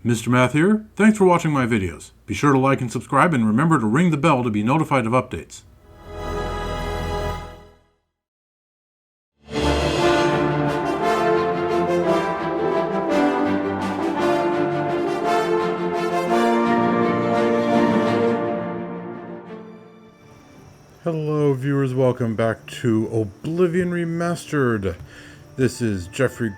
Mr. Math here. Thanks for watching my videos. Be sure to like and subscribe and remember to ring the bell to be notified of updates. Hello viewers, welcome back to Oblivion Remastered. This is Geoffrey,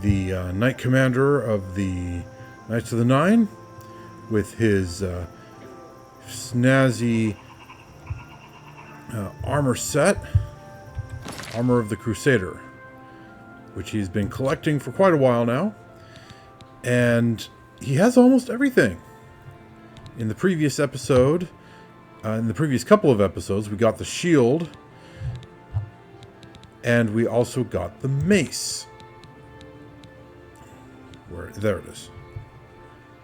the Knight Commander of the Knights of the Nine, with his snazzy armor set, Armor of the Crusader, which he's been collecting for quite a while now, and he has almost everything. In the previous episode, in the previous couple of episodes, we got the shield, and we also got the mace. There it is.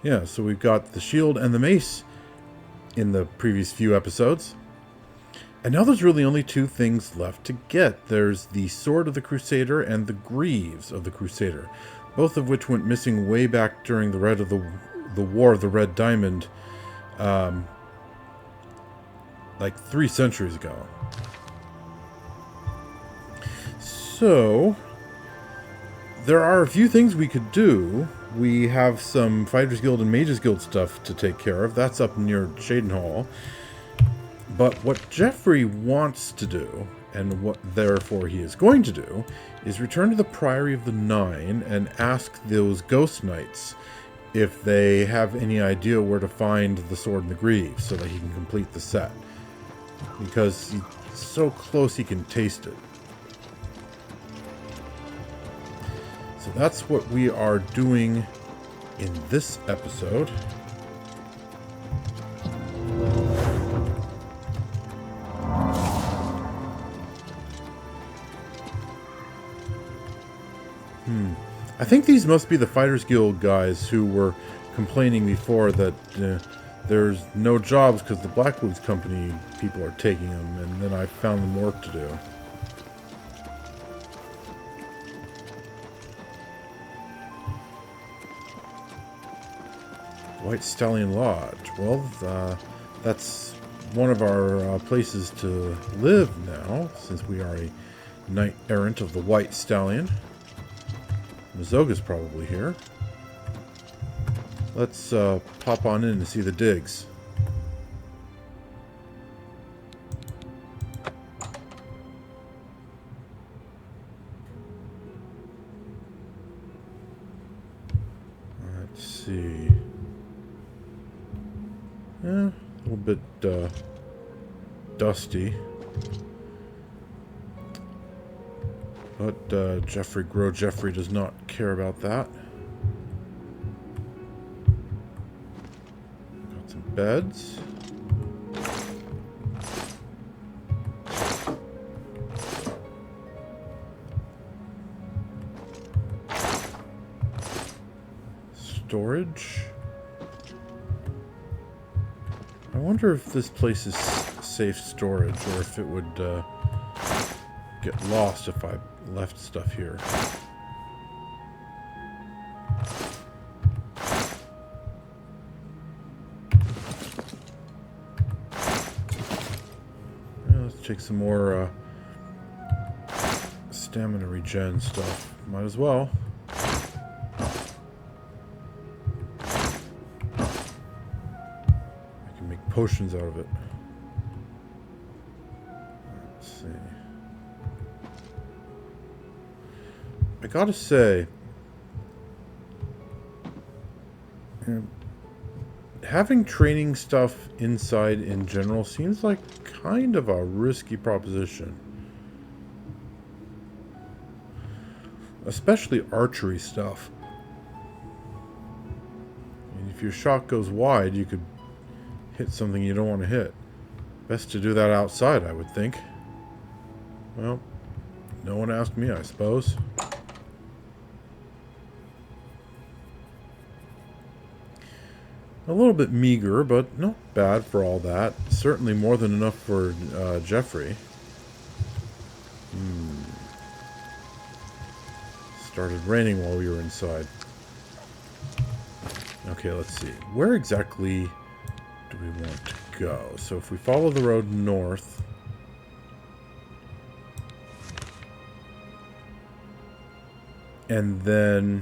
Yeah, so we've got the shield and the mace in the previous few episodes. And now there's really only two things left to get. There's the Sword of the Crusader and the Greaves of the Crusader, both of which went missing way back during the War of the Red Diamond, like 3 centuries ago. So there are a few things we could do. We have some Fighters Guild and Mages Guild stuff to take care of. That's up near Shadenhall. But what Geoffrey wants to do, and what therefore he is going to do, is return to the Priory of the Nine and ask those Ghost Knights if they have any idea where to find the Sword and the Greaves so that he can complete the set. Because he's so close he can taste it. So that's what we are doing in this episode. I think these must be the Fighters Guild guys who were complaining before that there's no jobs because the Blackwoods Company people are taking them, and then I found them work to do. White Stallion Lodge. Well, that's one of our places to live now, since we are a knight errant of the White Stallion. Mazoga's probably here. Let's pop on in to see the digs. Let's see. A little bit dusty. But Geoffrey does not care about that. Got some beds. Storage. I wonder if this place is safe storage, or if it would get lost if I left stuff here. Yeah, let's take some more stamina regen stuff. Might as well. Potions out of it. Let's see. I gotta say, having training stuff inside in general seems like kind of a risky proposition. Especially archery stuff. And if your shot goes wide, you could hit something you don't want to hit. Best to do that outside, I would think. Well, no one asked me, I suppose. A little bit meager, but not bad for all that. Certainly more than enough for Geoffrey. Started raining while we were inside. Okay, let's see. Where exactly do we want to go? So if we follow the road north... And then...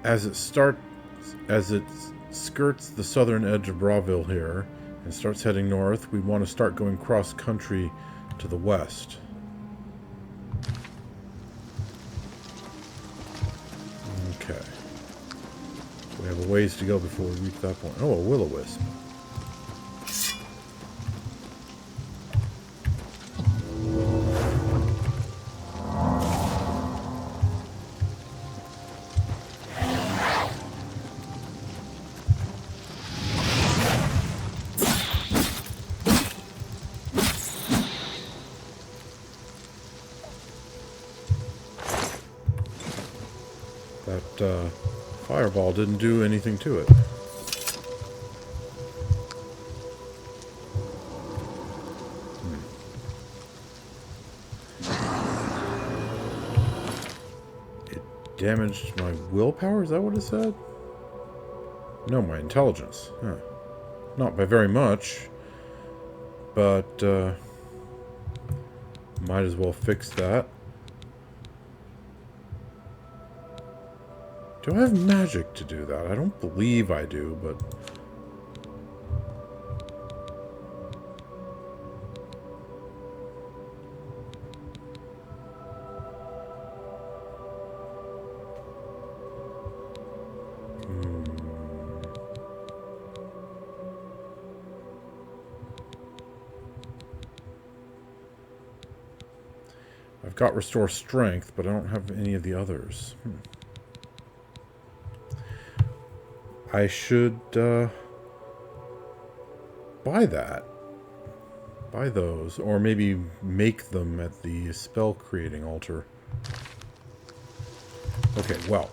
As it skirts the southern edge of Bravil here and starts heading north, we want to start going cross-country to the west. Okay. So we have a ways to go before we reach that point. Oh, a will-o-wisp. That fireball didn't do anything to it. It damaged my willpower? Is that what it said? No, my intelligence. Huh. Not by very much. But, might as well fix that. Do I have magic to do that? I don't believe I do, but... I've got Restore Strength, but I don't have any of the others. I should buy that. Buy those. Or maybe make them at the spell creating altar. Okay, well.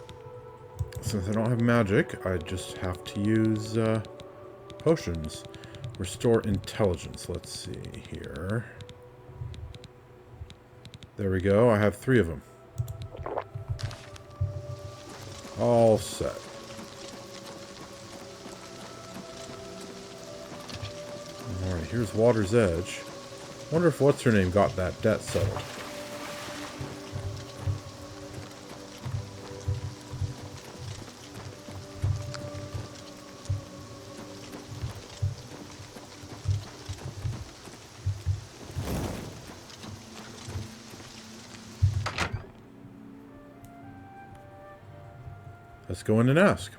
Since I don't have magic, I just have to use potions. Restore Intelligence. Let's see here. There we go. I have 3 of them. All set. Alright, here's Water's Edge. Wonder if what's-her-name got that debt settled. Let's go in and ask.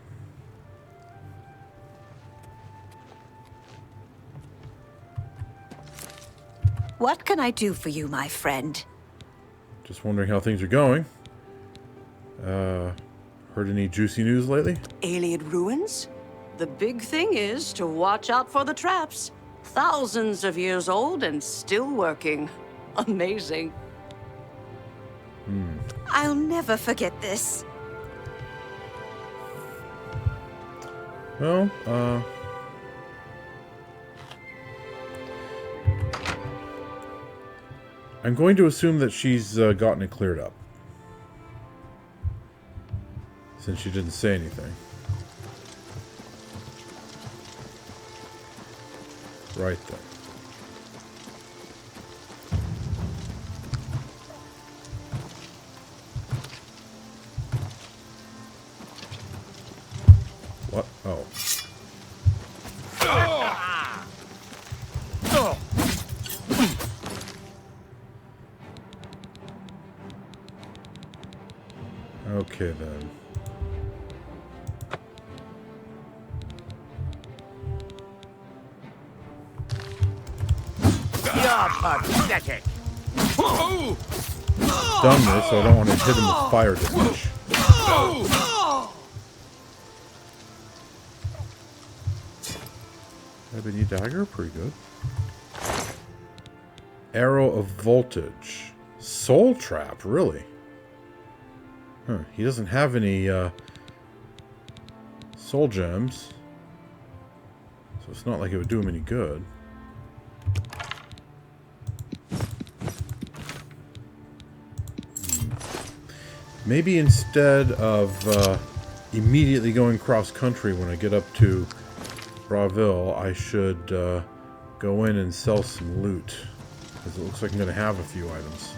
What can I do for you, my friend? Just wondering how things are going. Heard any juicy news lately? Alien ruins? The big thing is to watch out for the traps. Thousands of years old and still working. Amazing. I'll never forget this. Well, I'm going to assume that she's gotten it cleared up. Since she didn't say anything. Right then. What? Oh. Okay then. You're pathetic. Done this, so I don't want to hit him with fire damage. Ebony dagger, pretty good. Arrow of voltage. Soul trap, really? Huh, he doesn't have any soul gems. So it's not like it would do him any good. Maybe instead of immediately going cross-country when I get up to Bravil, I should go in and sell some loot. Because it looks like I'm going to have a few items.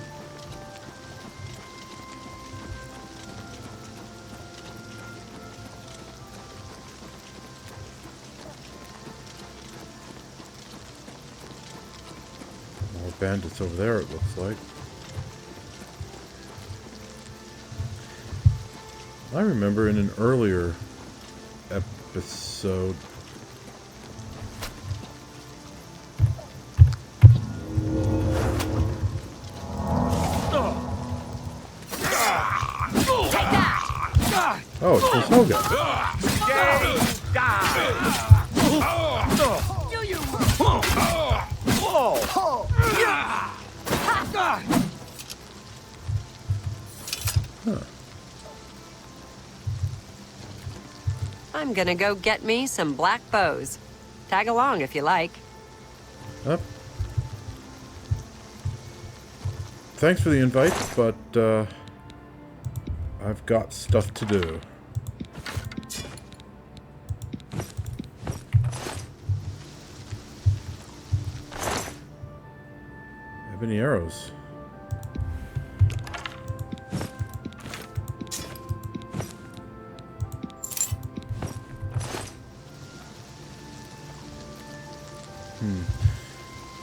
More bandits over there, it looks like. I remember in an earlier episode... Oh, it's this Hoga. Huh. I'm gonna go get me some black bows. Tag along if you like. Thanks for the invite, but I've got stuff to do. Have any arrows?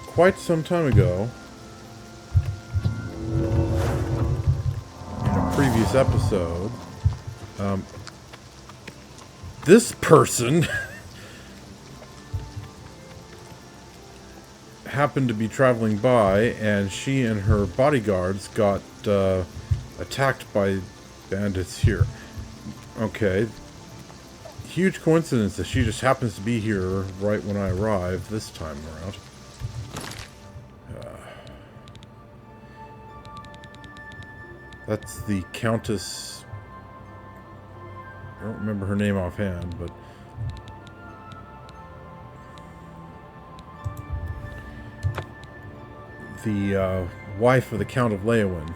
Quite some time ago, in a previous episode, this person happened to be traveling by, and she and her bodyguards got attacked by bandits here. Okay. Huge coincidence that she just happens to be here right when I arrived this time around. That's the Countess... I don't remember her name offhand, but... the wife of the Count of Leyawiin.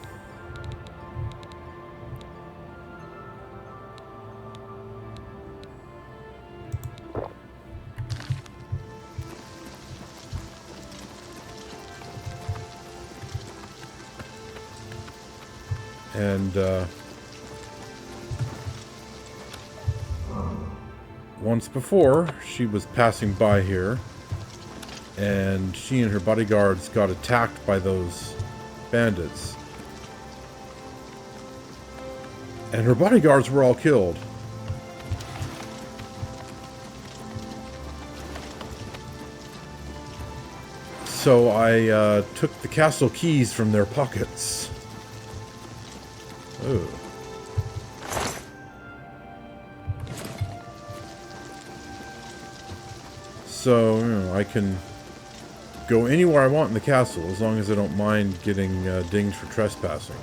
And once before, she was passing by here, and she and her bodyguards got attacked by those bandits. And her bodyguards were all killed. So I took the castle keys from their pockets. Oh. So, you know, I can go anywhere I want in the castle as long as I don't mind getting dinged for trespassing.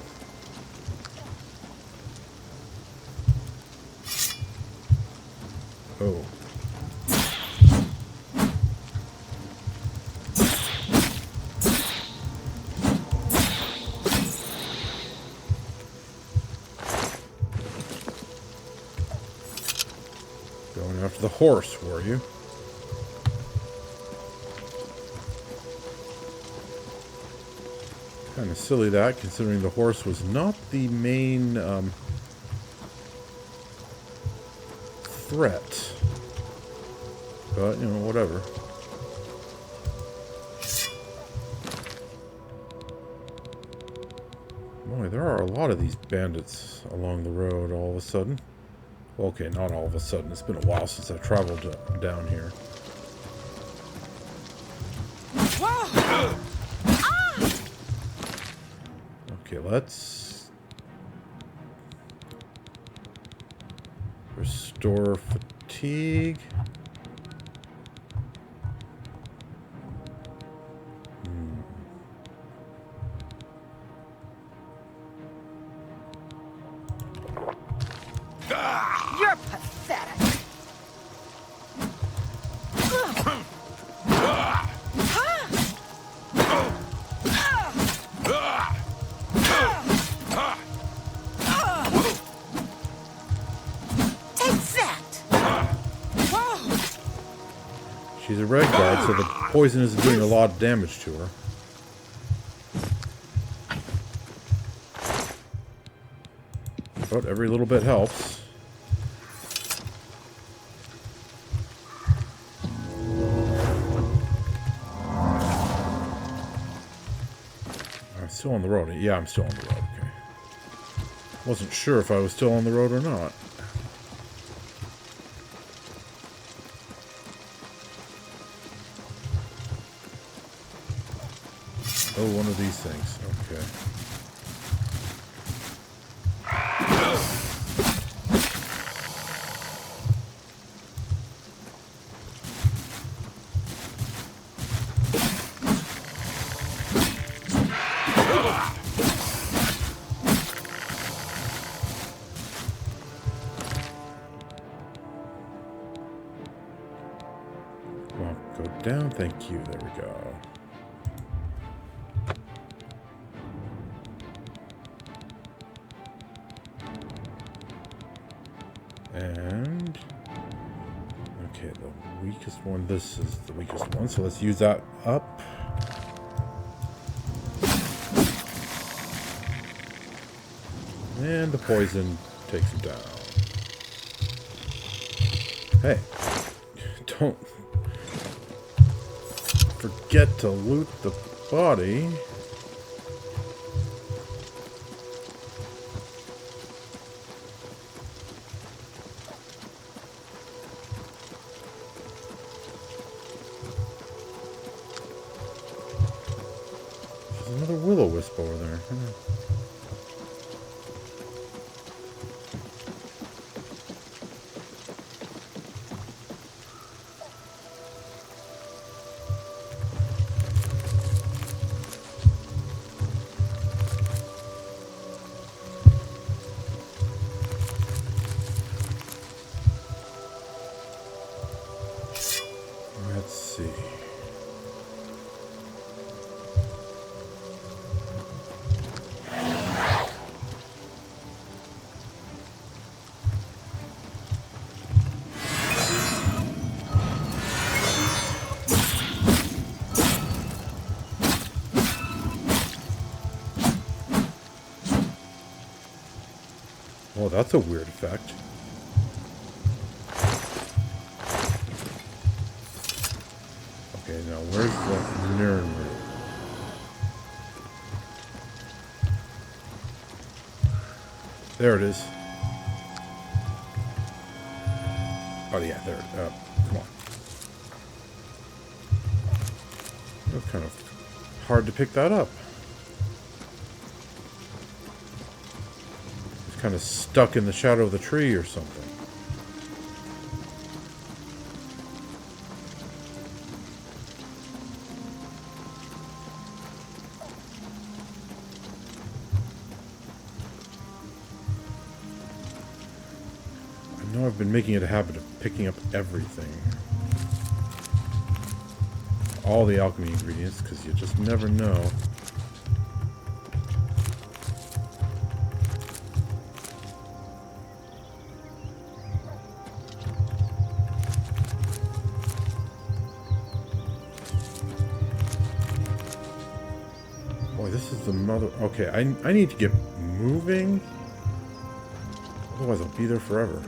Oh. Going after the horse, were you? Kind of silly that, considering the horse was not the main threat. But, you know, whatever. Boy, there are a lot of these bandits along the road all of a sudden. Well, okay, not all of a sudden. It's been a while since I traveled down here. Okay, let's restore fatigue. You're pathetic. She's a red guard, so the poison isn't doing a lot of damage to her. But every little bit helps. I'm still on the road. Yeah, I'm still on the road. Okay. Wasn't sure if I was still on the road or not. Oh, one of these things. Okay. Well, go down. Thank you. There we go. And okay, the weakest one. This is the weakest one, so let's use that up. And the poison takes him down. Hey, don't forget to loot the body. Another will-o-wisp over there. Let's see. Oh, that's a weird effect. Okay, now where's the mirror room? There it is. Oh yeah, there. Come on. It was kind of hard to pick that up. Kind of stuck in the shadow of the tree or something. I know I've been making it a habit of picking up everything. All the alchemy ingredients, because you just never know. This is the mother... Okay, I need to get moving. Otherwise I'll be there forever.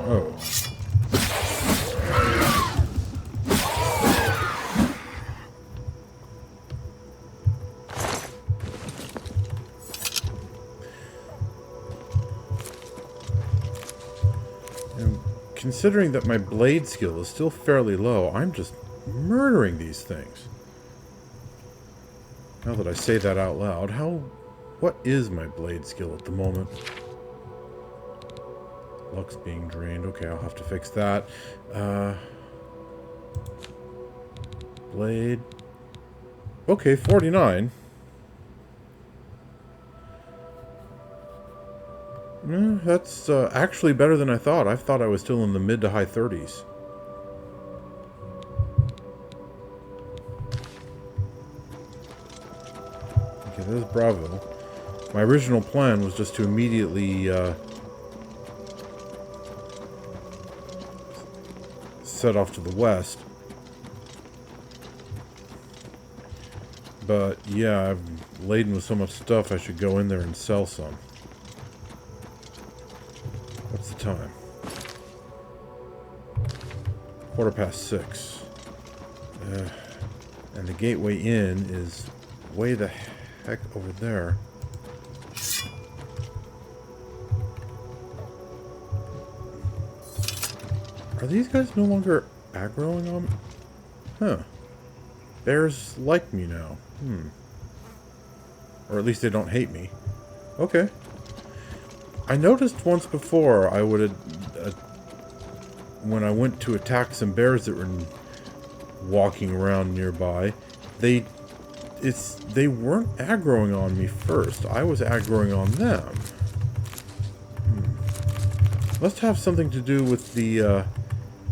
Oh. Considering that my blade skill is still fairly low, I'm just murdering these things. Now that I say that out loud, what is my blade skill at the moment? Luck's being drained. Okay, I'll have to fix that. Blade. Okay, 49. That's actually better than I thought. I thought I was still in the mid to high 30s. there's Bravil. My original plan was just to immediately set off to the west. But yeah, I'm laden with so much stuff, I should go in there and sell some. What's the time? 6:15. And the gateway in is way the heck over there. Are these guys no longer aggroing on me? Huh. Bears like me now. Or at least they don't hate me. Okay. I noticed once before I would when I went to attack some bears that were walking around nearby, they weren't aggroing on me first. I was aggroing on them. Must have something to do with the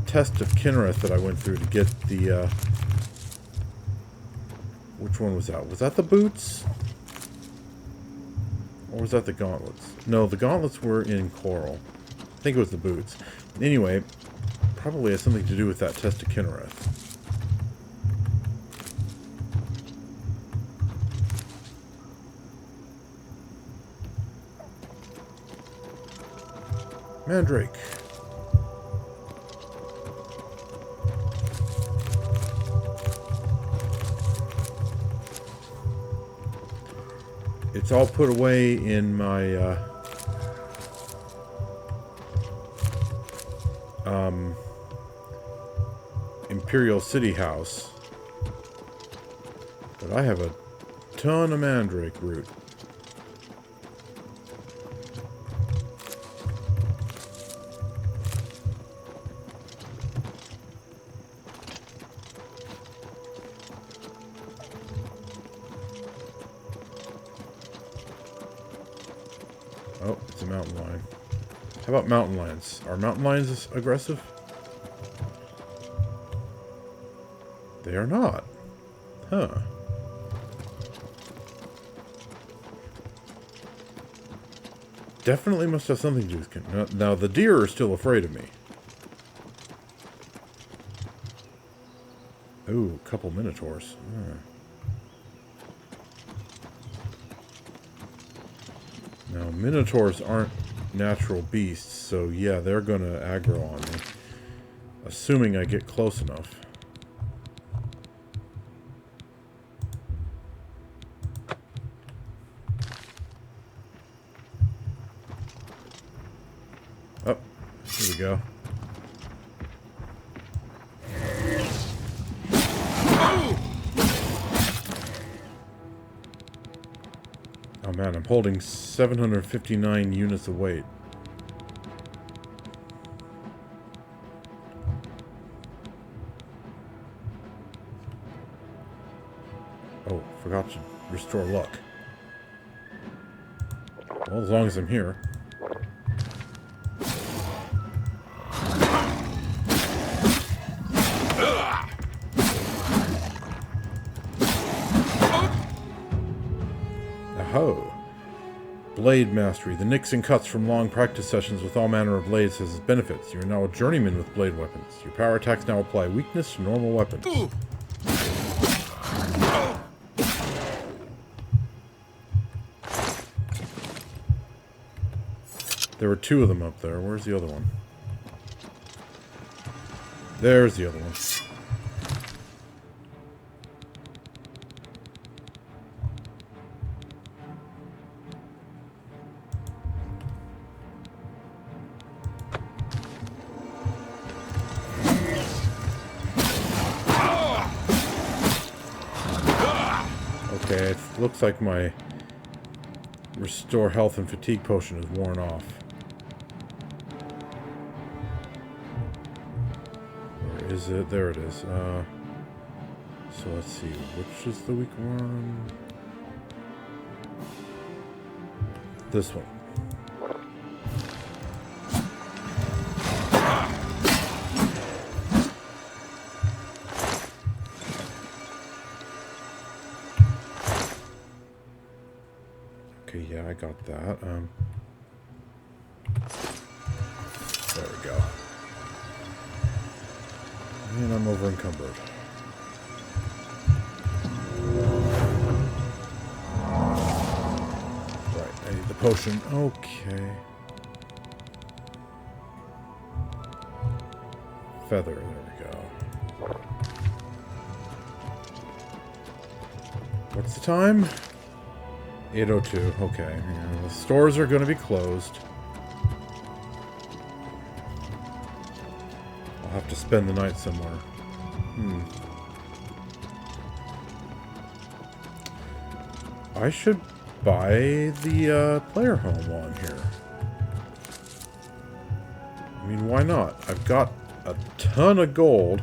test of Kinnereth that I went through to get the which one was that? Was that the boots? Or was that the gauntlets? No, the gauntlets were in coral. I think it was the boots. Anyway, probably has something to do with that test of Kinnereth. Mandrake. It's all put away in my Imperial City house. But I have a ton of mandrake root. Oh, it's a mountain lion. How about mountain lions? Are mountain lions aggressive? They are not. Huh. Definitely must have something to do with... Now, the deer are still afraid of me. Ooh, a couple minotaurs. Now, minotaurs aren't natural beasts, so yeah, they're gonna aggro on me. Assuming I get close enough. Oh, here we go. Oh man, I'm holding 759 units of weight. Oh, forgot to restore luck. Well, as long as I'm here. Aho! Blade Mastery. The nicks and cuts from long practice sessions with all manner of blades has its benefits. You are now a journeyman with blade weapons. Your power attacks now apply weakness to normal weapons. There were two of them up there. Where's the other one? There's the other one. Okay, it looks like my restore health and fatigue potion is worn off. Where is it? There it is. So let's see. Which is the weak one? This one. I got that. There we go. And I'm over encumbered. Right, I need the potion. Okay. Feather, there we go. What's the time? 8:02. Okay. Yeah, the stores are going to be closed. I'll have to spend the night somewhere. I should buy the player home one here. I mean, why not? I've got a ton of gold.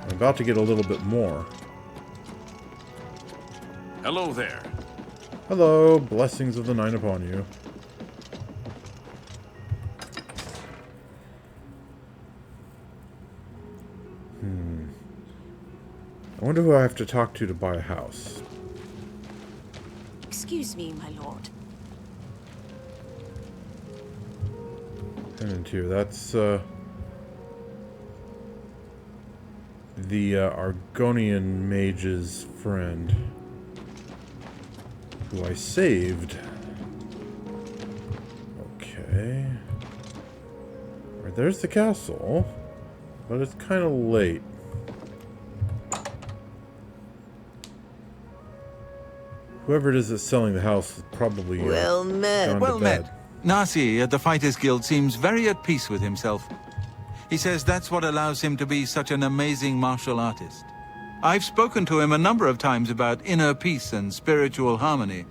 I'm about to get a little bit more. Hello there. Hello, blessings of the night upon you. I wonder who I have to talk to buy a house. Excuse me, my lord. 10 and 2. That's the Argonian mage's friend, who I saved. Okay. Right, there's the castle, but it's kind of late. Whoever it is that's selling the house is probably Well met. gone Well to bed. met. Nasi at the Fighters Guild seems very at peace with himself. He says that's what allows him to be such an amazing martial artist. I've spoken to him a number of times about inner peace and spiritual harmony.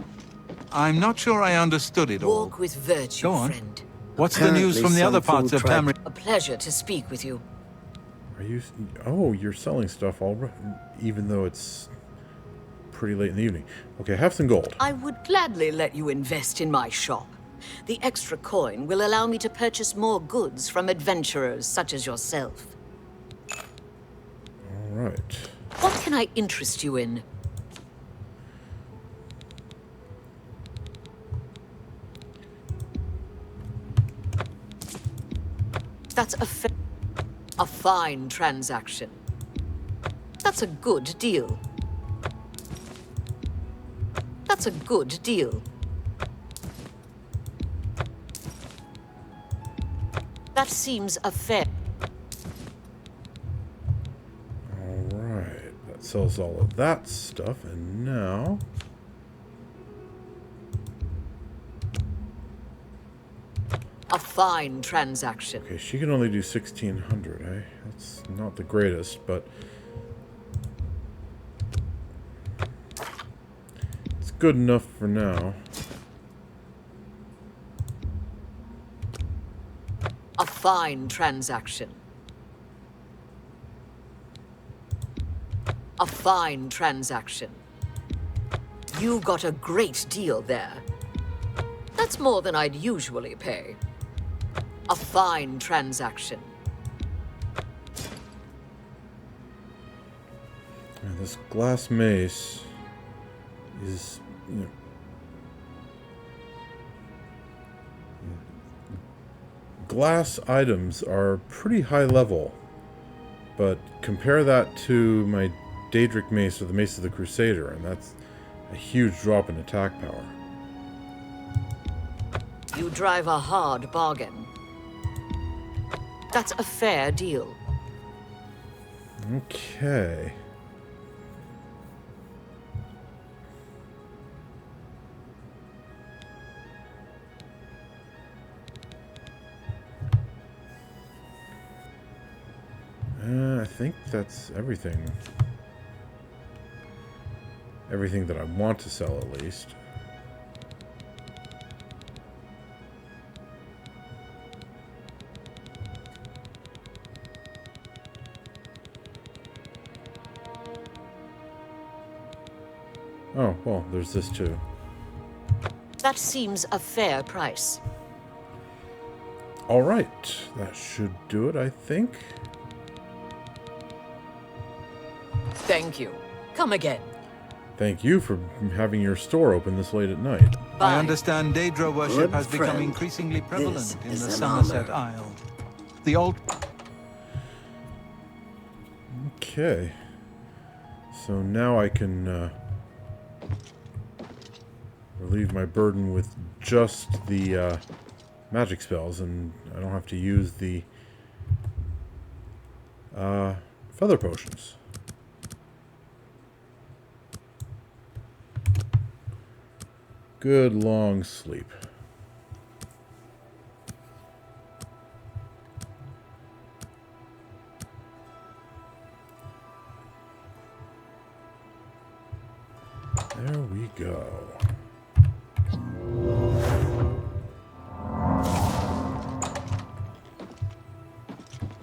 I'm not sure I understood it all. Walk with virtue, Go on. friend. What's the news from the other parts of Tamriel? A pleasure to speak with you. Are you? Oh, you're selling stuff already, even though it's pretty late in the evening. Okay, have some gold. I would gladly let you invest in my shop. The extra coin will allow me to purchase more goods from adventurers such as yourself. All right. What can I interest you in? That's a fine transaction. That's a good deal. That's a good deal. That seems a fair. All right. That sells all of that stuff, and now A fine transaction. okay, she can only do 1,600. Eh? That's not the greatest, but it's good enough for now. A fine transaction. A fine transaction. You got a great deal there. That's more than I'd usually pay. A fine transaction. And this glass mace is, you know, glass items are pretty high level, but compare that to my Daedric mace or the Mace of the Crusader, and that's a huge drop in attack power. You drive a hard bargain. That's a fair deal. Okay. I think that's everything. Everything that I want to sell, at least. Oh, well, there's this too. That seems a fair price. All right, that should do it, I think. Thank you. Come again. Thank you for having your store open this late at night. I understand Daedra worship Good has become friend. increasingly prevalent This in is the an Somerset honor. Isle. The old... Okay. So now I can relieve my burden with just the magic spells, and I don't have to use the feather potions. Good long sleep. There we go.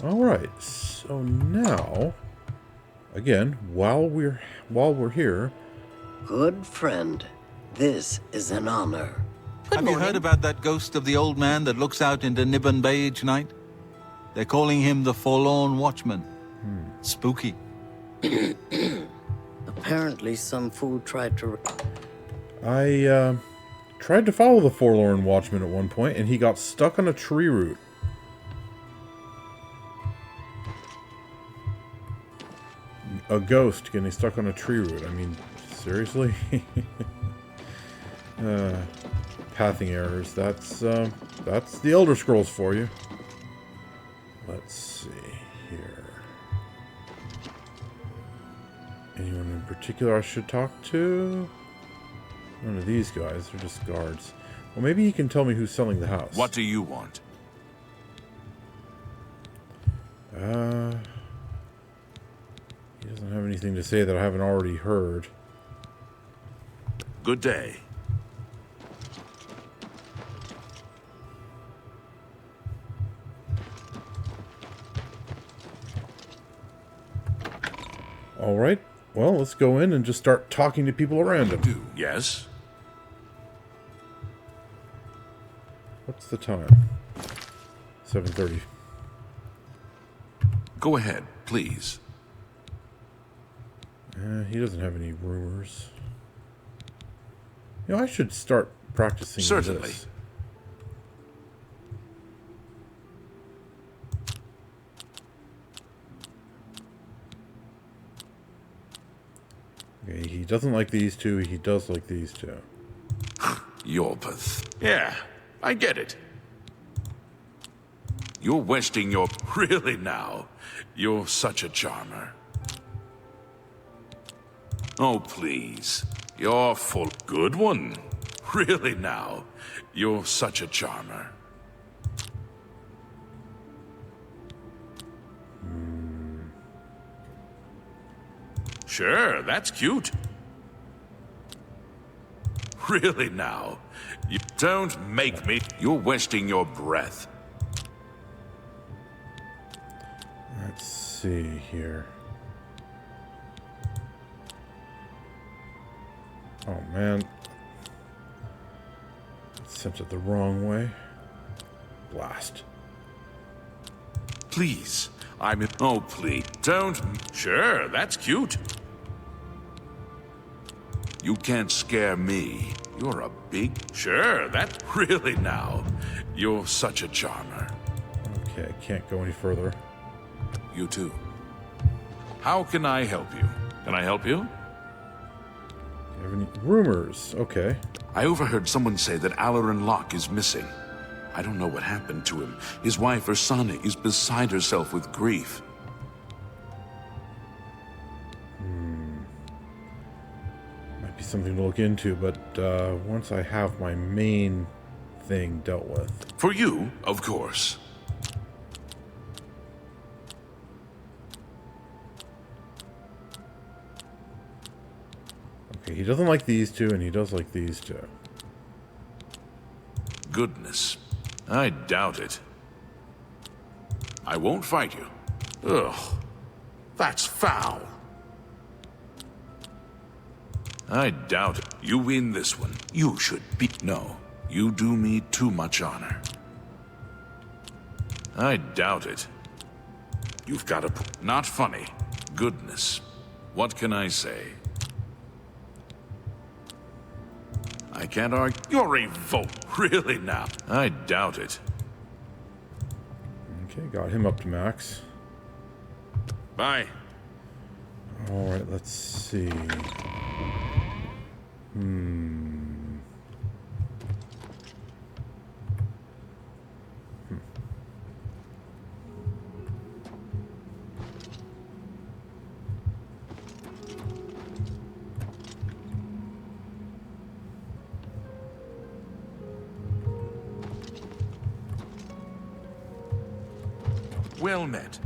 All right. So now, again, while we're here, Good friend, this is an honor. Have you heard about that ghost of the old man that looks out into Nibbon Bay each night? They're calling him the Forlorn Watchman. Spooky. Apparently some fool tried to... I tried to follow the Forlorn Watchman at one point, and he got stuck on a tree root. A ghost getting stuck on a tree root. I mean, seriously? Pathing errors. That's the Elder Scrolls for you. Let's see here. Anyone in particular I should talk to? None of these guys. They're just guards. Well, maybe he can tell me who's selling the house. What do you want? He doesn't have anything to say that I haven't already heard. Good day. All right. Well, let's go in and just start talking to people around him. Yes? What's the time? 7:30. Go ahead, please. He doesn't have any rumors. You know, I should start practicing Certainly. this. Okay, he doesn't like these two. He does like these two. You're Yeah, I get it. You're wasting your... Really now? You're such a charmer. Oh, please. You're full... Good one. Really now? You're such a charmer. Sure, that's cute. Really now? You don't make me... You're wasting your breath. Let's see here. Oh, man. Sent it the wrong way. Blast. Please. I'm in... Oh, please. Don't... Sure, that's cute. You can't scare me. You're a big... Sure, that... Really now? You're such a charmer. Okay, I can't go any further. You too. How can I help you? Can I help you? Do you have any rumors? Okay. I overheard someone say that Alarin Locke is missing. I don't know what happened to him. His wife, Ursana, is beside herself with grief. Might be something to look into, but once I have my main thing dealt with. For you, of course. Okay, he doesn't like these two, and he does like these two. Goodness. I doubt it. I won't fight you. Ugh. That's foul. I doubt it. You win this one. You should be... No. You do me too much honor. I doubt it. You've got a... Not funny. Goodness. What can I say? I can't argue. You're a vote, really now? I doubt it. Okay, got him up to max. Bye. Alright, let's see. Well met.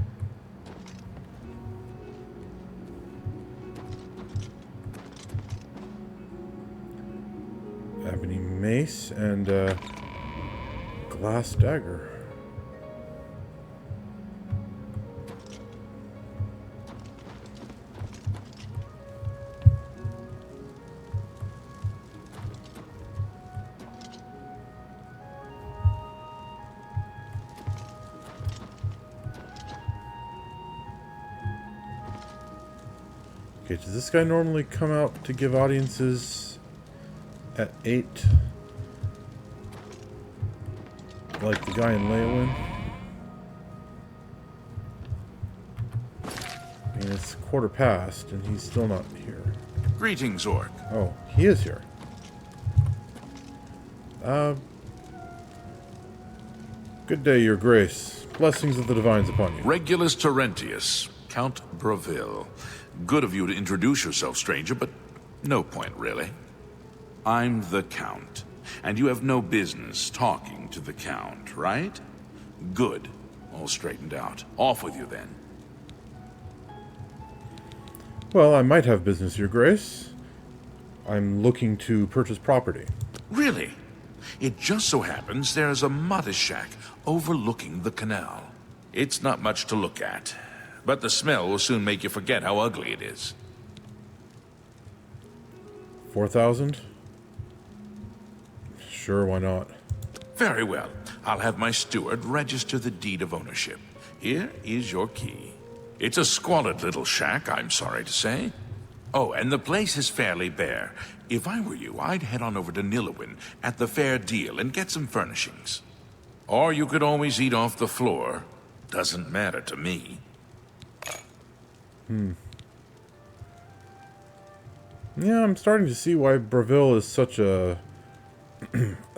Ebony mace and glass dagger. Okay, does this guy normally come out to give audiences at 8? Like the guy in Leyawiin? I mean, it's 1:15 and he's still not here. Greetings, Orc. Oh, he is here. Good day, your grace. Blessings of the divines upon you. Regulus Terentius, Count Bravil. Good of you to introduce yourself, stranger, but no point, really. I'm the Count, and you have no business talking to the Count, right? Good. All straightened out. Off with you, then. Well, I might have business, your grace. I'm looking to purchase property. Really? It just so happens there's a mother shack overlooking the canal. It's not much to look at, but the smell will soon make you forget how ugly it is. 4,000? Sure, why not? Very well. I'll have my steward register the deed of ownership. Here is your key. It's a squalid little shack, I'm sorry to say. Oh, and the place is fairly bare. If I were you, I'd head on over to Leyawiin at the fair deal and get some furnishings. Or you could always eat off the floor. Doesn't matter to me. Yeah, I'm starting to see why Bravil is such a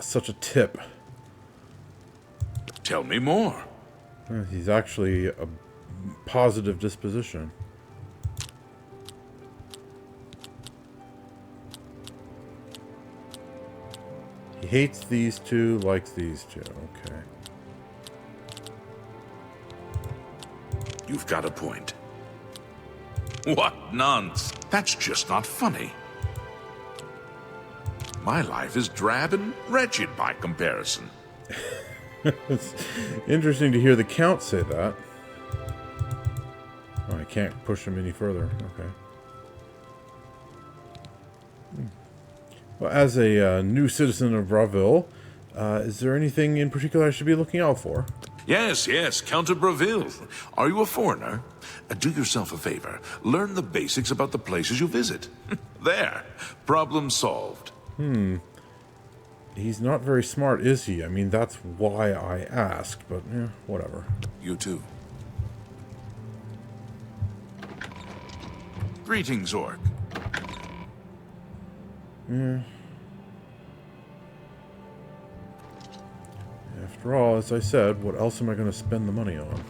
such a tip. Tell me more. He's actually a positive disposition. He hates these two, likes these two. Okay. You've got a point. What nonsense. That's just not funny. My life is drab and wretched by comparison. It's interesting to hear the Count say that. Oh, I can't push him any further. Okay. Well, as a new citizen of Bravil, is there anything in particular I should be looking out for? Yes, Count of Bravil. Are you a foreigner? Do yourself a favor. Learn the basics about the places you visit. There. Problem solved. He's not very smart, is he? I mean, that's why I asked, but yeah, whatever. You too. Greetings, Orc. After all, as I said, what else am I going to spend the money on?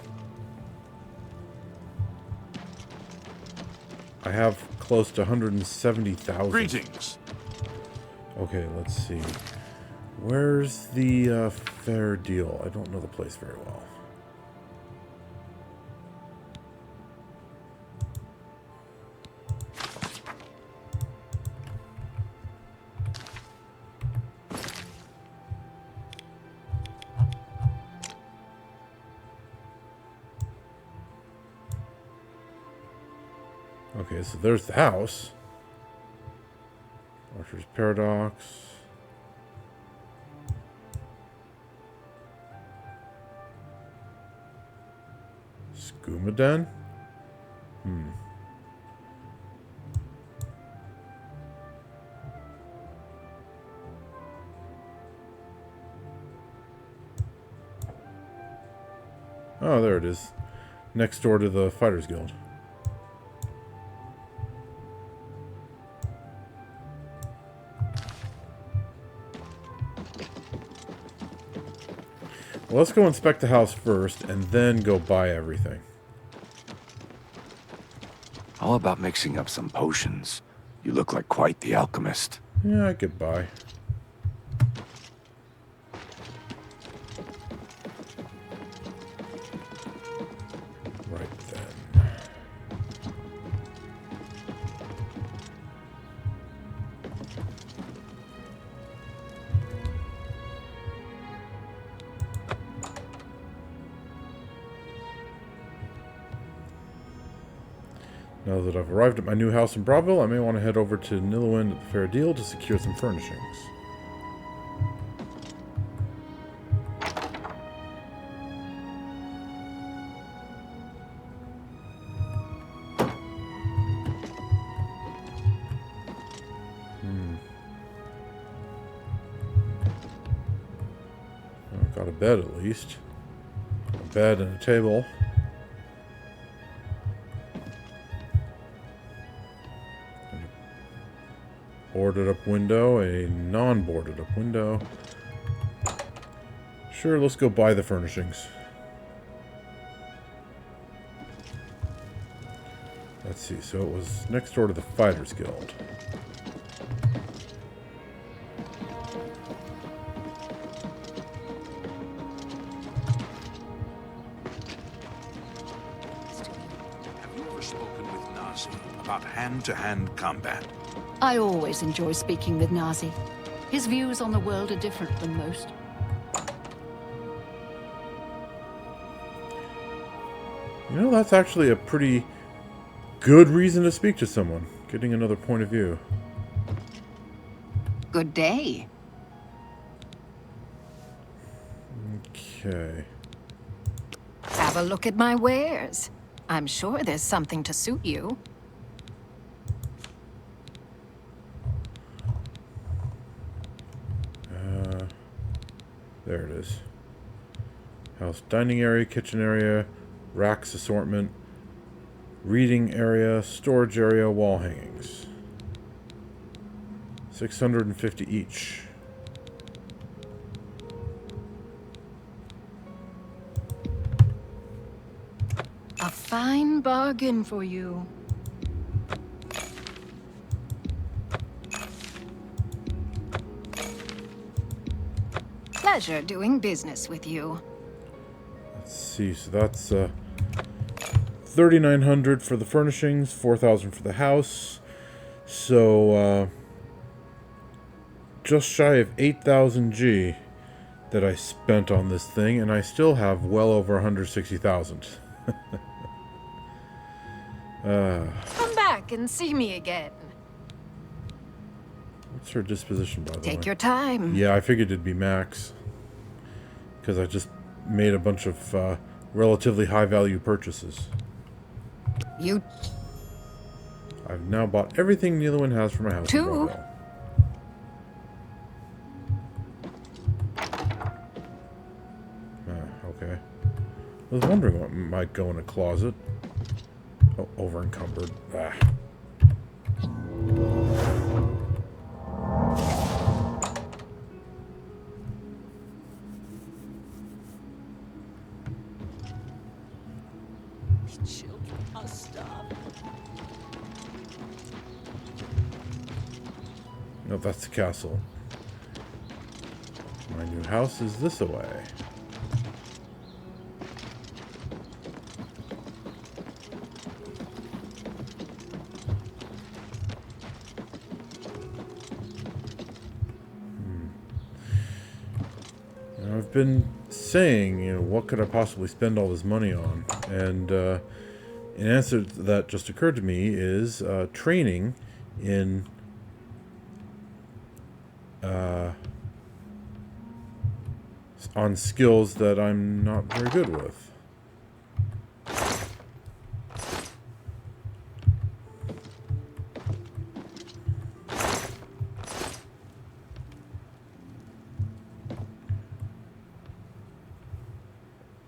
I have close to 170,000. Greetings. Okay, let's see. Where's the fair deal? I don't know the place very well. Okay, so there's the house. Archer's Paradox. Skooma Den? Oh, there it is. Next door to the Fighters Guild. Well, let's go inspect the house first, and then go buy everything. How about mixing up some potions? You look like quite the alchemist. Yeah, I could buy. Right then. Now that I've arrived at my new house in Bravil, I may want to head over to Leyawiin at the Fair Deal to secure some furnishings. I've got a bed at least. A bed and a table. Boarded up window, a non-boarded up window. Sure, let's go buy the furnishings. Let's see, so it was next door to the Fighters Guild. Have you ever spoken with Nazi about hand-to-hand combat? I always enjoy speaking with Nazi. His views on the world are different than most. You know, that's actually a pretty good reason to speak to someone. Getting another point of view. Good day. Okay. Have a look at my wares. I'm sure there's something to suit you. There it is. House dining area, kitchen area, racks assortment, reading area, storage area, wall hangings. 650 each. A fine bargain for you. Pleasure doing business with you. Let's see, so that's 3,900 for the furnishings, 4,000 for the house. So just shy of 8,000 G that I spent on this thing, and I still have well over 160,000. Come back and see me again. What's her disposition, by the way? Take your time. Yeah, I figured it'd be max. Because I just made a bunch of relatively high-value purchases. You I've now bought everything Leyawiin has for my house. in too? Bravil. Okay. I was wondering what might go in a closet. Oh, over encumbered. Ah. No, that's the castle. My new house is this away. Now, I've been saying, you know, what could I possibly spend all this money on? And an answer that just occurred to me is training in on skills that I'm not very good with.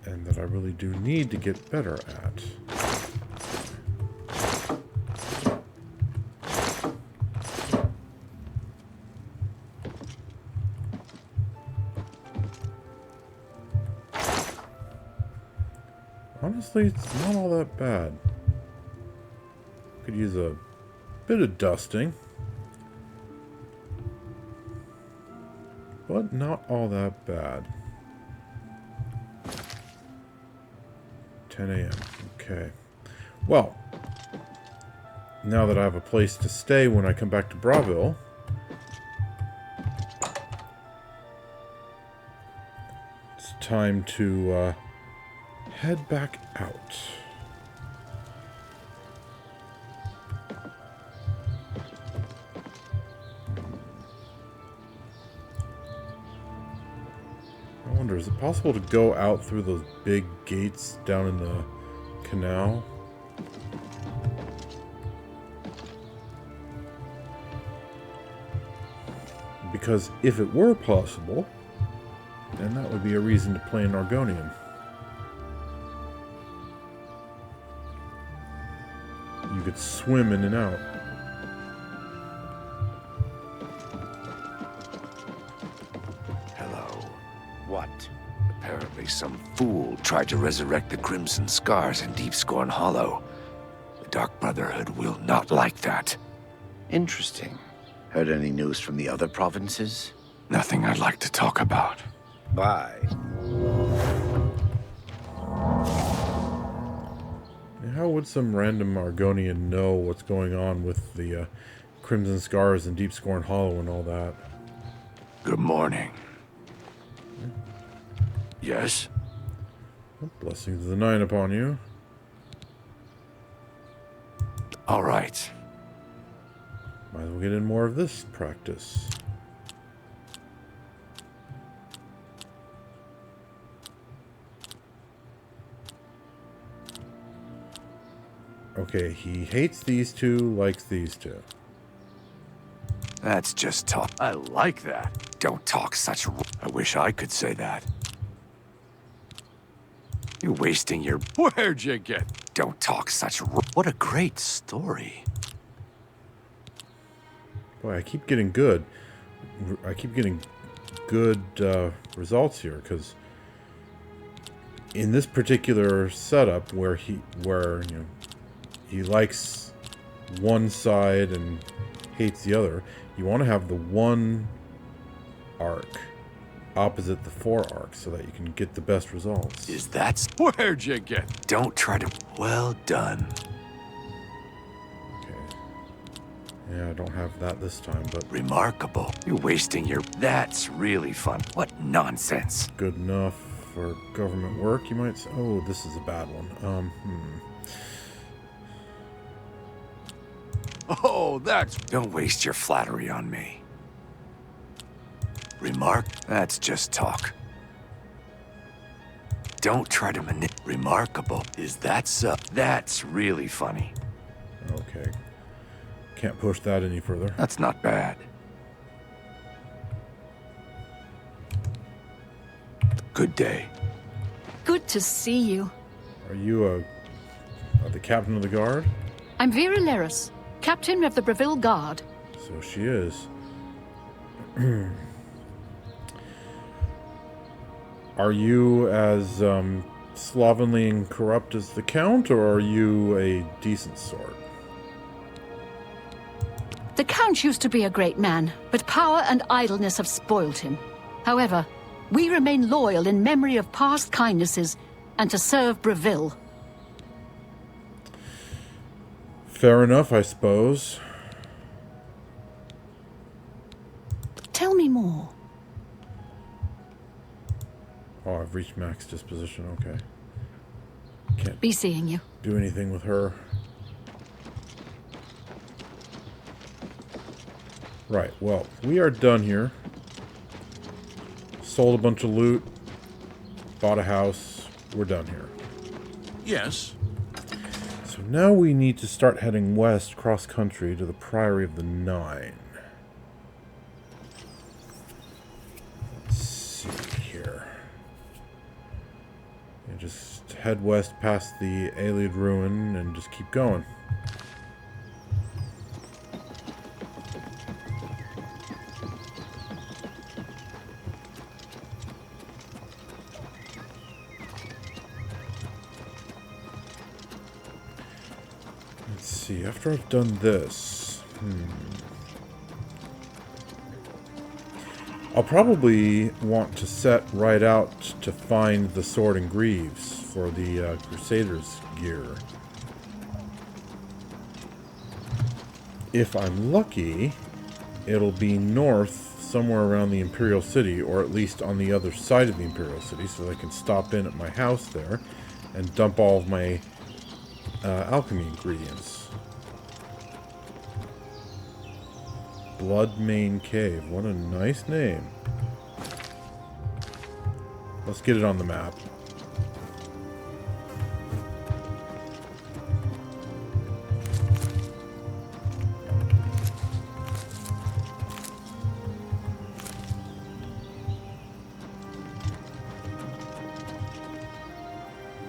and that I really do need to get better at. Honestly, it's not all that bad. Could use a bit of dusting, but not all that bad. 10 a.m. Okay. Well, now that I have a place to stay when I come back to Bravil, it's time to head back out. I wonder, is it possible to go out through those big gates down in the canal? Because if it were possible, then that would be a reason to play an Argonian. You could swim in and out. Hello. What? Apparently some fool tried to resurrect the Crimson Scars in Deep Scorn Hollow. The Dark Brotherhood will not like that. Interesting. Heard any news from the other provinces? Nothing I'd like to talk about. Bye. How would some random Argonian know what's going on with the Crimson Scars and Deep Scorn Hollow and all that? Good morning. Yes? Blessings of the Nine upon you. All right. Might as well get in more of this practice. Okay, he hates these two, likes these two. That's just talk. I like that. Don't talk such I wish I could say that. You're wasting your... Where'd you get... Don't talk such What a great story. Boy, I keep getting good. I keep getting good results here, because in this particular setup where he likes one side and hates the other, you want to have the one arc opposite the four arcs so that you can get the best results. Is that... Where'd you get... Don't try to... Well done. Okay. Yeah, I don't have that this time, but... Remarkable. You're wasting your... That's really fun. What nonsense. Good enough for government work, you might say. Oh, this is a bad one. Oh, that's... Don't waste your flattery on me. Remark? That's just talk. Don't try to Remarkable. Is that so? That's really funny. Okay. Can't push that any further. That's not bad. Good day. Good to see you. Are you the captain of the guard? I'm Vera Leris, captain of the Bravil Guard. So she is. Are you as slovenly and corrupt as the Count, or are you a decent sort? The Count used to be a great man, but power and idleness have spoiled him. However, we remain loyal in memory of past kindnesses and to serve Bravil. Fair enough, I suppose. Tell me more. Oh, I've reached max disposition, okay. Can't be seeing you. Do anything with her. Right, well, we are done here. Sold a bunch of loot. Bought a house. We're done here. Yes. So now we need to start heading west, cross-country, to the Priory of the Nine. Let's see here. Okay, just head west past the Ayleid ruin and just keep going. Let's see, after I've done this, I'll probably want to set right out to find the Sword and Greaves for the Crusaders gear. If I'm lucky, it'll be north, somewhere around the Imperial City, or at least on the other side of the Imperial City, so I can stop in at my house there and dump all of my alchemy ingredients. Bloodmane Cave. What a nice name. Let's get it on the map.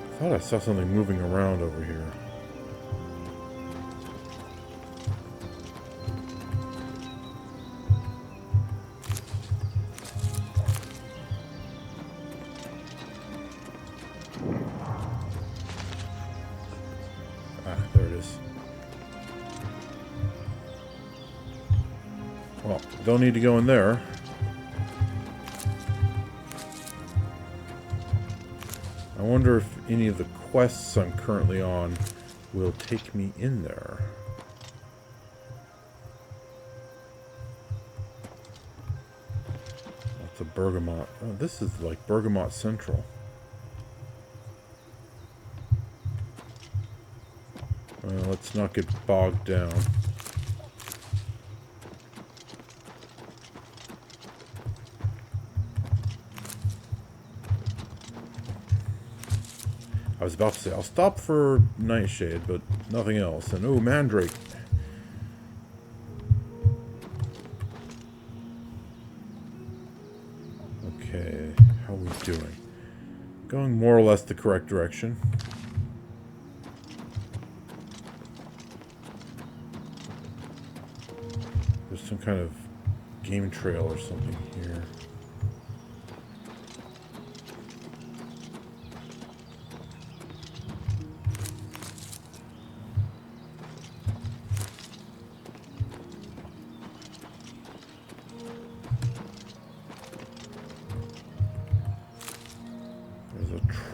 I thought I saw something moving around over here. Well, don't need to go in there. I wonder if any of the quests I'm currently on will take me in there. That's a Bergamot. Oh, this is like Bergamot Central. Well, let's not get bogged down. I was about to say, I'll stop for Nightshade, but nothing else. And, oh, Mandrake. Okay, how are we doing? Going more or less the correct direction. There's some kind of game trail or something here.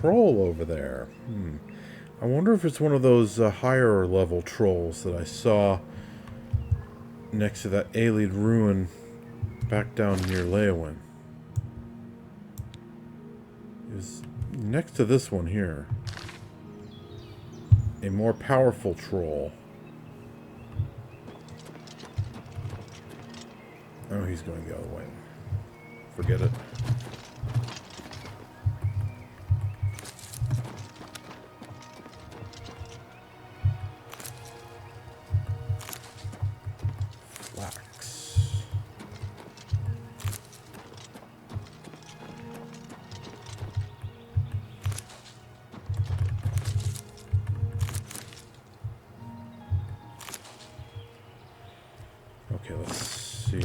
Troll over there. I wonder if it's one of those higher level trolls that I saw next to that Ayleid ruin back down near Leyawiin. Is next to this one here. A more powerful troll. Oh, he's going the other way. Forget it. Okay, let's see.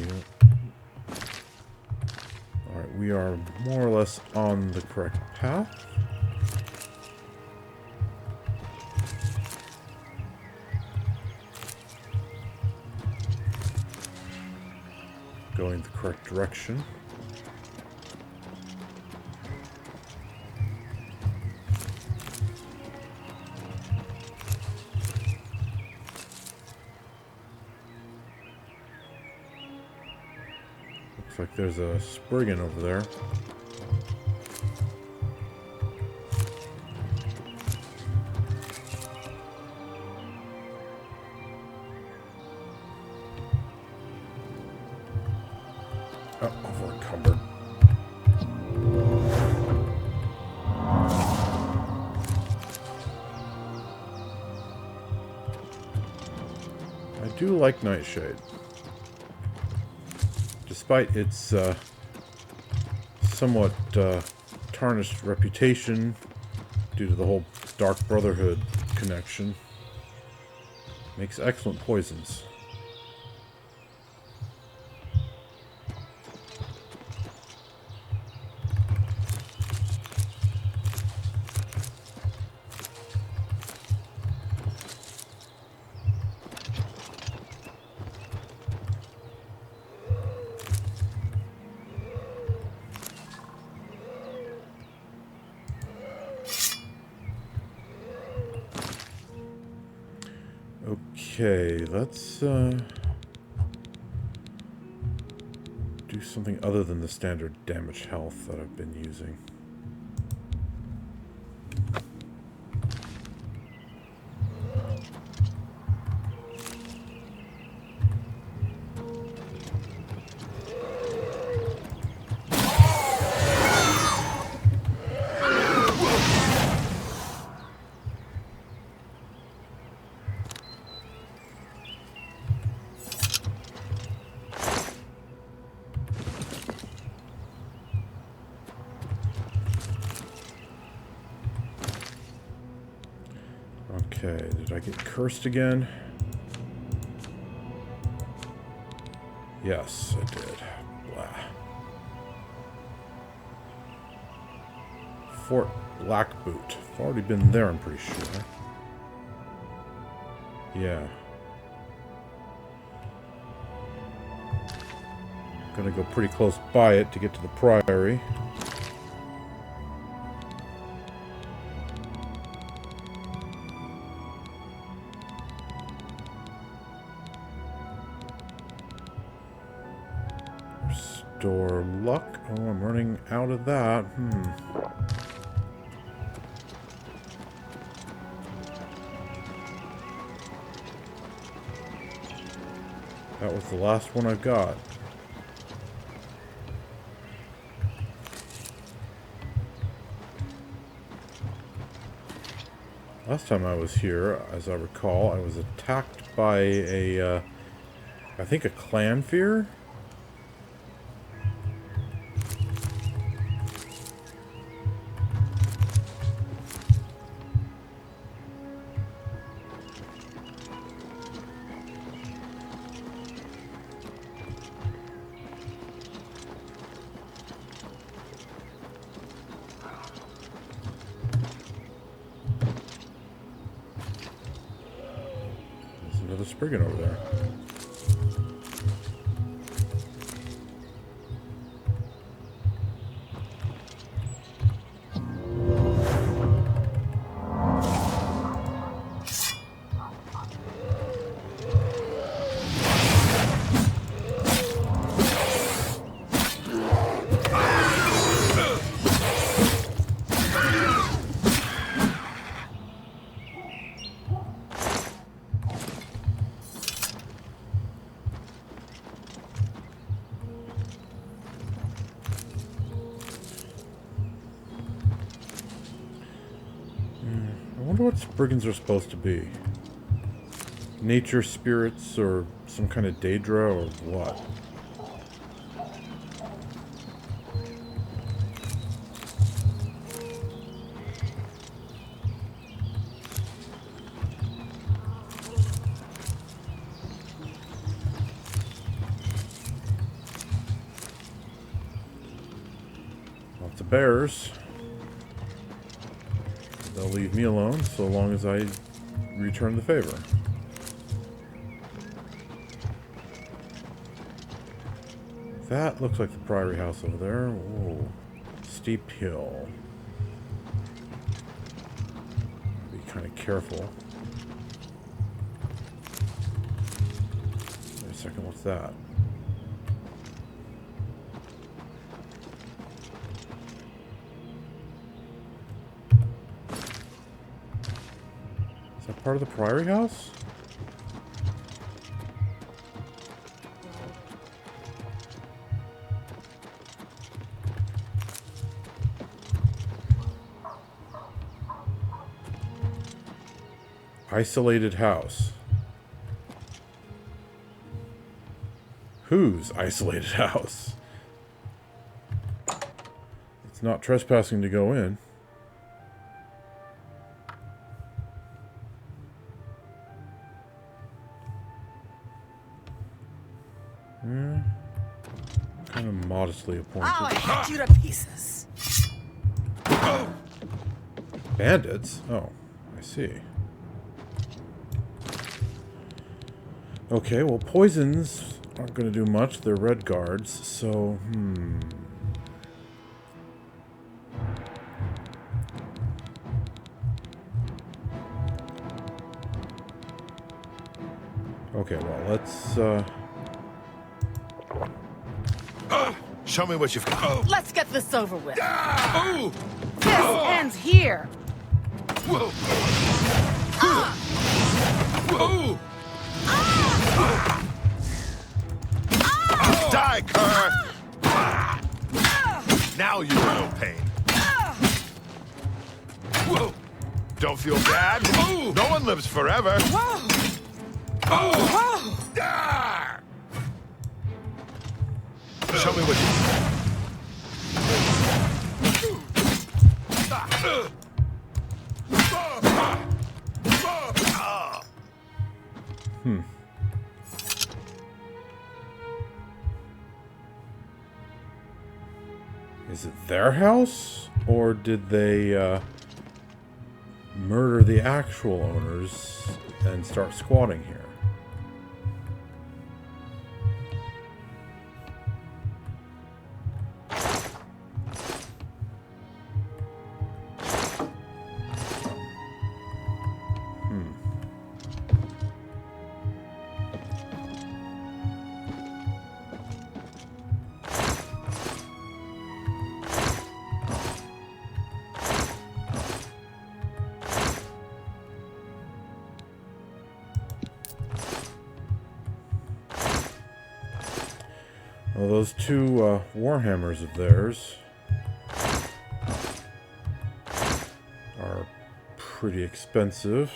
Alright, we are more or less on the correct path. Going the correct direction. Looks like there's a Spriggan over there. Oh, over encumbered. I do like Nightshade. Despite its somewhat tarnished reputation due to the whole Dark Brotherhood connection. Makes excellent poisons. Okay, let's do something other than the standard damage health that I've been using. Okay, did I get cursed again? Yes, I did. Blah. Fort Blackboot. I've already been there, I'm pretty sure. Yeah. Gonna go pretty close by it to get to the Priory. Restore luck. Oh, I'm running out of that. That was the last one I got. Last time I was here, as I recall, I was attacked by a, I think a clan fear? Another Spriggan over there. I wonder what Spriggans are supposed to be. Nature spirits or some kind of Daedra or what? Lots of bears. They'll leave me alone so long as I return the favor. That looks like the Priory house over there. Whoa. Steep hill. Be kind of careful. Wait a second, what's that? Is that part of the Priory house? Isolated house. Whose isolated house? It's not trespassing to go in. I'm modestly appointed. I'll hack you to pieces. Bandits? Oh, I see. Okay, well, poisons aren't going to do much. They're red guards, so, Okay, well, let's, Show me what you've got. Let's get this over with. Oh! This ends here. Whoa! Whoa! Die, cur! Now you feel pain. Whoa! Don't feel bad. No one lives forever. Show me what you... Is it their house? Or did they, murder the actual owners and start squatting here? Well, those two warhammers of theirs are pretty expensive.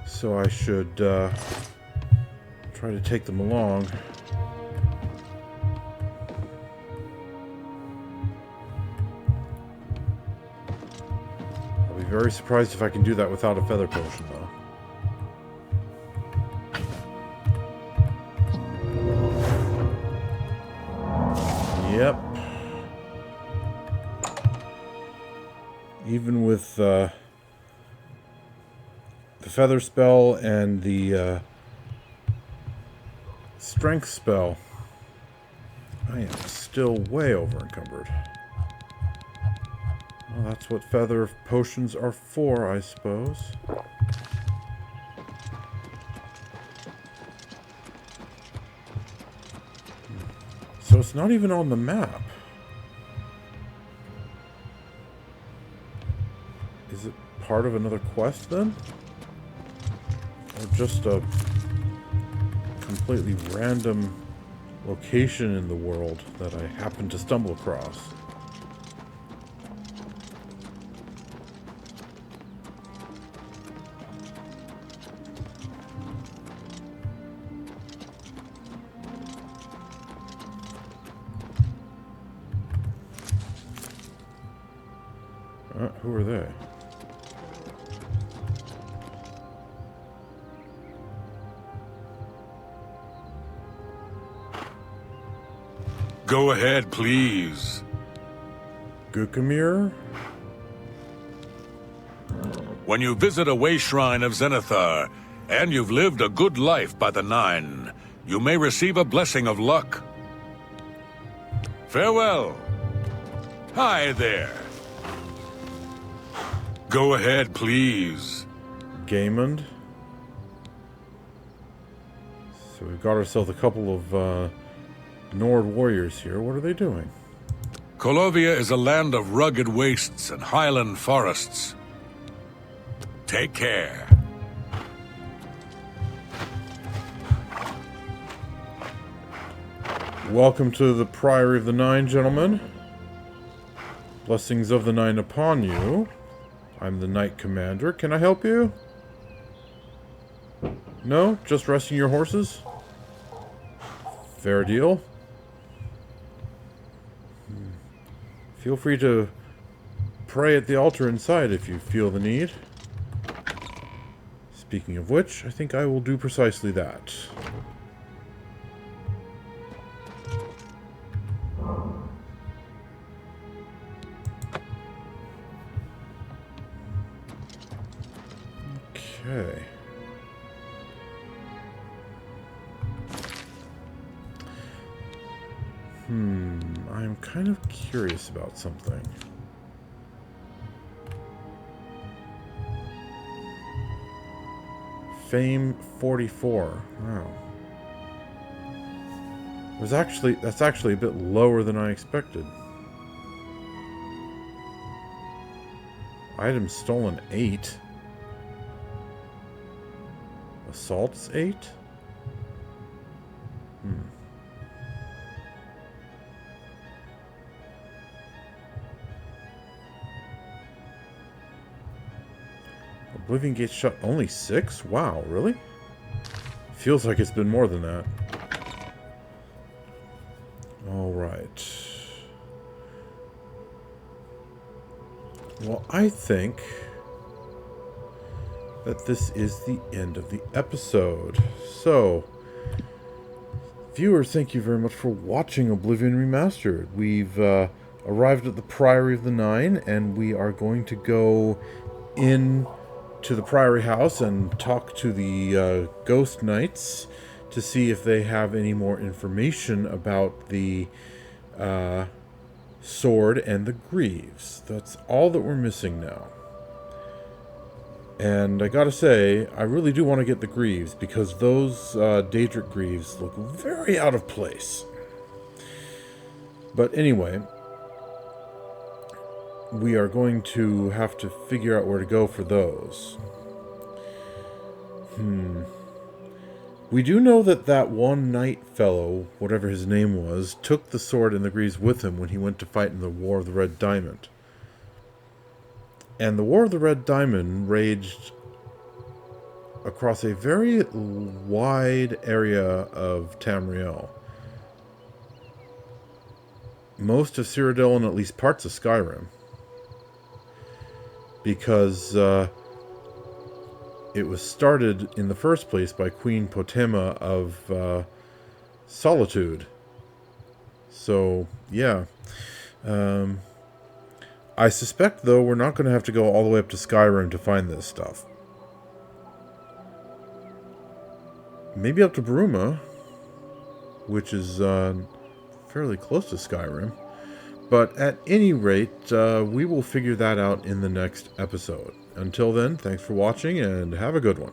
So I should try to take them along. Very surprised if I can do that without a feather potion, though. Yep. Even with the feather spell and the strength spell, I am still way over encumbered. Well, that's what feather potions are for, I suppose. So it's not even on the map. Is it part of another quest, then? Or just a completely random location in the world that I happened to stumble across? Who are they? Go ahead, please. Gukamir? When you visit a way shrine of Zenithar, and you've lived a good life by the Nine, you may receive a blessing of luck. Farewell. Hi there. Go ahead, please. Gaymond? So we've got ourselves a couple of Nord warriors here. What are they doing? Colovia is a land of rugged wastes and highland forests. Take care. Welcome to the Priory of the Nine, gentlemen. Blessings of the Nine upon you. I'm the Knight Commander. Can I help you? No? Just resting your horses? Fair deal. Feel free to pray at the altar inside if you feel the need. Speaking of which, I think I will do precisely that. Okay. I'm kind of curious about something. Fame 44. Wow. That's actually a bit lower than I expected. Items stolen 8. Assaults 8? Oblivion Gate shut only 6? Wow, really? Feels like it's been more than that. Alright. Well, I think that this is the end of the episode. So, viewers, thank you very much for watching Oblivion Remastered. We've arrived at the Priory of the Nine, and we are going to go in to the Priory house and talk to the ghost knights to see if they have any more information about the sword and the greaves. That's all that we're missing now. And I gotta say, I really do want to get the greaves, because those Daedric greaves look very out of place. But anyway, we are going to have to figure out where to go for those. We do know that one knight fellow, whatever his name was, took the sword and the greaves with him when he went to fight in the War of the Red Diamond. And the War of the Red Diamond raged across a very wide area of Tamriel. Most of Cyrodiil and at least parts of Skyrim. Because it was started in the first place by Queen Potema of Solitude. So, yeah. I suspect, though, we're not going to have to go all the way up to Skyrim to find this stuff. Maybe up to Bruma, which is fairly close to Skyrim. But at any rate, we will figure that out in the next episode. Until then, thanks for watching and have a good one.